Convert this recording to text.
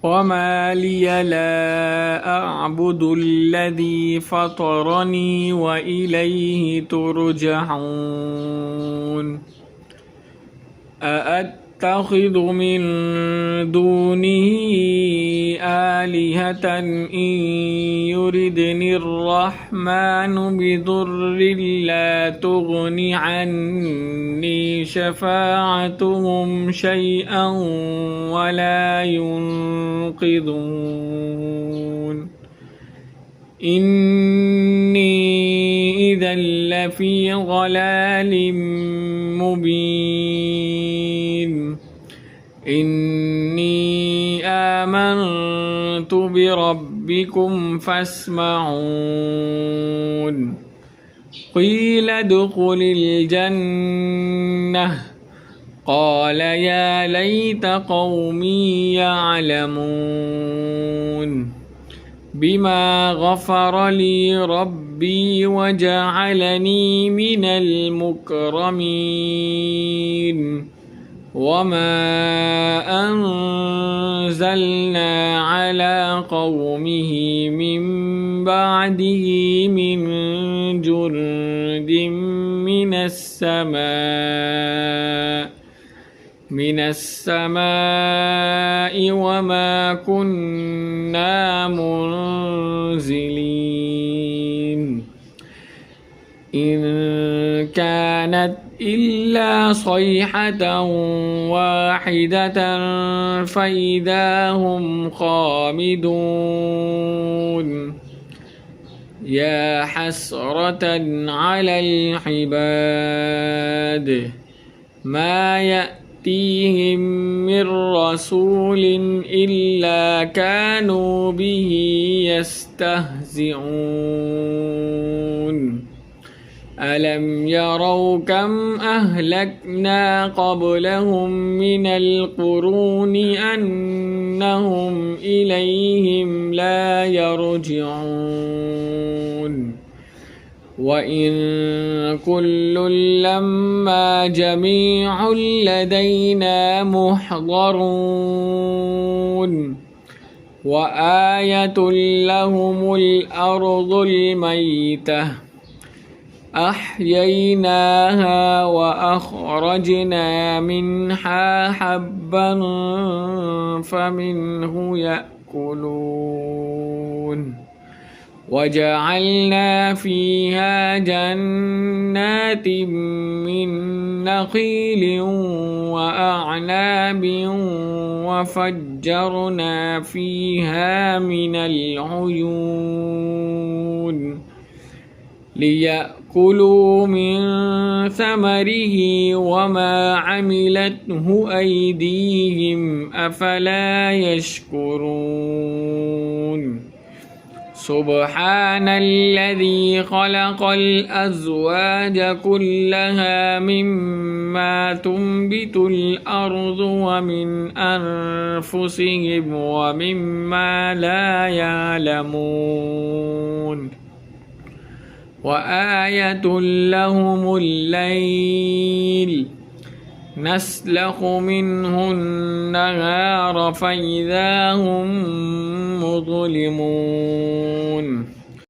وما لي لا أعبد الذي فطرني وإليه ترجعون أأتخذ من دونه آلهة إن يردني الرحمن بضر لا تغن عني شفاعتهم شيئا ولا ينقذون إني إذا لفي ضلال مبين إني آمنت بربكم فاسمعون قيل ادخل الجنة قال يا ليت قومي يعلمون بما غفر لي ربي وجعلني من المكرمين وما أنزلنا على قومه من بعده من جند من السماء وما كنا منزلين إن كانت إلا صيحة واحدة فإذا هم خامدون يا حسرة على العباد ما يأتيهم من رسول إلا كانوا به يستهزئون ألم يروا كم أهلكنا قبلهم من القرون أنهم إليهم لا يرجعون وإن كل لما جميع لدينا محضرون وآية لهم الأرض الميتة أحييناها وأخرجنا منها حبا فمنه يأكلون وجعلنا فيها جنات من نخيل وأعناب وفجرنا فيها من العيون ليأكلوا من ثمره وما عملته أيديهم أفلا يشكرون سبحان الذي خلق الأزواج كلها مما تنبت الأرض ومن أنفسهم ومما لا يعلمون وآية لهم الليل نسلخ منه النهار فإذا هم مظلمون